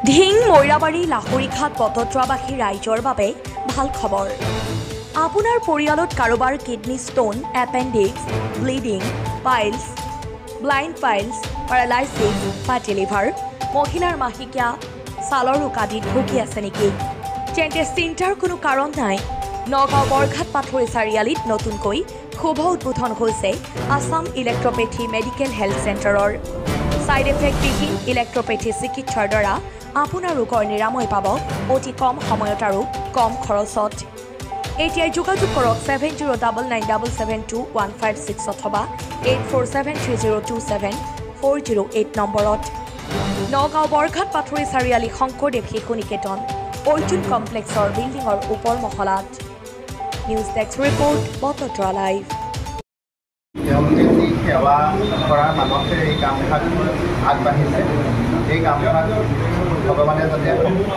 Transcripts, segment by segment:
ঢিং মৈৰাবাৰী লাহৰীঘাট বটদ্ৰাবাসী ৰাইজৰ বাবে ভাল খবৰ। আপোনাৰ পৰিয়ালত কাৰোবাৰ kidney stone, appendix, bleeding, piles, blind piles, paralysis বা ডেলিভাৰ, মহিলাৰ মাহেকীয়া, ছালৰ ৰোগ আদিত ভুগি আছে নেকি? তেন্তে চিন্তাৰ কোনো কাৰণ নাই। নগাঁও বৰঘাট পাথৰী চাৰিআলিত নতুনকৈ শুভ উদ্বোধন হৈছে আছাম ইলেক্ট্ৰপেথী মেডিকেল হেল্থ চেণ্টাৰৰ। ছাইড এফেক্টবিহীন ইলেক্ট্ৰপেথী চিকিৎসাৰ দ্বাৰা আপোনাৰ ৰোগৰ নিৰাময় পাব অতি কম সময়ত আৰু কম খৰচত। এতিয়াই যোগাযোগ কৰক 7099772156 অথবা 8473027408 নম্বৰত। নগাঁও বৰঘাট পাথৰী চাৰিআলি শংকৰদেৱ শিশু নিকেতন অৰ্জুন কমপ্লেক্সৰ বিল্ডিঙৰ ওপৰ মহলাত। News desk report Batadrava live. তেওঁলোকে যি সেৱা কৰাৰ মাজতে এই কামভাগ আগবাঢ়িছে, এই কামভাগ ভগৱানে যাতে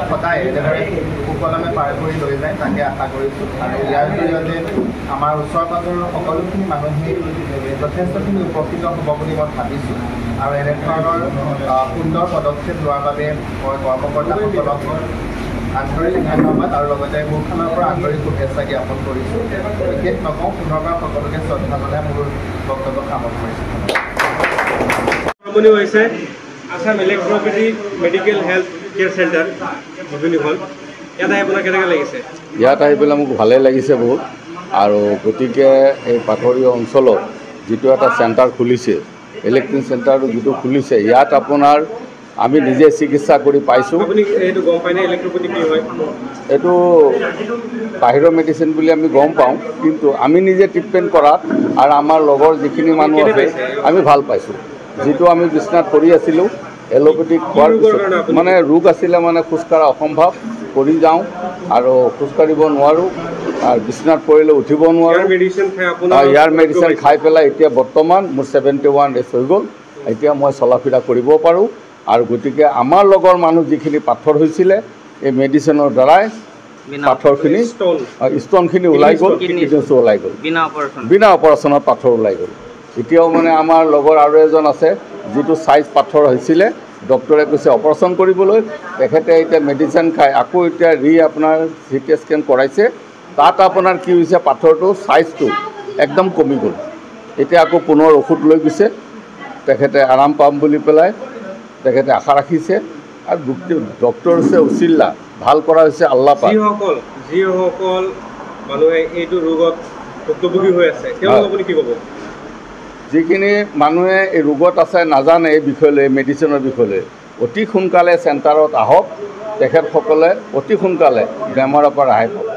সদায় এনেদৰে সুকলমে পাৰ কৰি লৈ যায় তাকে আশা কৰিছোঁ। আৰু ইয়াৰ জৰিয়তে আমাৰ ওচৰ পাজৰৰ সকলোখিনি মানুহেই যথেষ্টখিনি উপকৃত হ'ব বুলি মই ভাবিছোঁ। আৰু এনেধৰণৰ সুন্দৰ পদক্ষেপ লোৱাৰ বাবে মই কৰ্মকৰ্তাসকলক আন্তৰিক ধন্যবাদ আৰু লগতে মোৰ ফালৰ পৰা আন্তৰিক শুভেচ্ছা জ্ঞাপন কৰিছোঁ। বিশেষ নকওঁ, পুনৰবাৰ সকলোকে শ্ৰদ্ধা জনাই মোৰ বক্তব্য সামৰণি কৰিছোঁ। হৈছে Assam electropathy medical health care centre Jubini hall. ইয়াত আহি আপোনাৰ কেনেকৈ লাগিছে? ইয়াত আহি পেলাই মোক ভালেই লাগিছে বহুত। আৰু গতিকে এই পাথৰী অঞ্চলত যিটো এটা চেণ্টাৰ খুলিছে, ইলেক্ট্ৰিক চেণ্টাৰটো যিটো খুলিছে, ইয়াত আপোনাৰ আমি নিজে চিকিৎসা কৰি পাইছোঁ। এইটো গম পাই নে ইলেক্ট্ৰপেথী কি হয়? এইটো বাহিৰৰ মেডিচিন বুলি আমি গম পাওঁ, কিন্তু আমি নিজে ট্ৰিটমেণ্ট কৰাত আৰু আমাৰ লগৰ যিখিনি মানুহ আছে আমি ভাল পাইছোঁ। যিটো আমি বিচনাত পৰি আছিলোঁ এলোপেথিক খোৱাৰ পিছত মানে ৰোগ আছিলে, মানে খোজকাঢ়া অসম্ভৱ, পৰি যাওঁ আৰু খোজকাঢ়িব নোৱাৰোঁ আৰু বিচনাত পৰিলে উঠিব নোৱাৰোঁ। ইয়াৰ মেডিচিন খাই পেলাই এতিয়া বৰ্তমান মোৰ 71 ডেজ হৈ গ'ল। এতিয়া মই চলা ফিৰা কৰিব পাৰোঁ। আৰু গতিকে আমাৰ লগৰ মানুহ যিখিনি পাথৰ হৈছিলে এই মেডিচিনৰ দ্বাৰাই পাথৰখিনি ষ্ট'নখিনি ওলাই গ'ল, কিডনীটো ওলাই গ'ল, বিনা অপাৰেশ্যনত পাথৰ ওলাই গ'ল। এতিয়াও মানে আমাৰ লগৰ আৰু এজন আছে যিটো চাইজ পাথৰ হৈছিলে, ডক্টৰে কৈছে অপাৰেশ্যন কৰিবলৈ। তেখেতে এতিয়া মেডিচিন খাই আকৌ এতিয়া আপোনাৰ CT স্কেন কৰাইছে। তাত আপোনাৰ কি হৈছে, পাথৰটো চাইজটো একদম কমি গ'ল। এতিয়া আকৌ পুনৰ ঔষধ লৈ গৈছে, তেখেতে আৰাম পাম বুলি পেলাই তেখেতে আশা ৰাখিছে। আৰু ডক্টৰ হৈছে উচিল্লা, ভাল কৰা হৈছে আল্লাহ পাক। যিসকল মানুহে এইটো ৰোগত ভুক্তভোগী হৈ আছে তেওঁলোকক আপুনি কি ক'ব? যিখিনি মানুহে এই ৰোগত আছে নাজানে এই বিষয়লৈ, মেডিচিনৰ বিষয়লৈ, অতি সোনকালে চেণ্টাৰত আহক। তেখেতসকলে অতি সোনকালে বেমাৰৰ পৰা ৰেহাই পাব।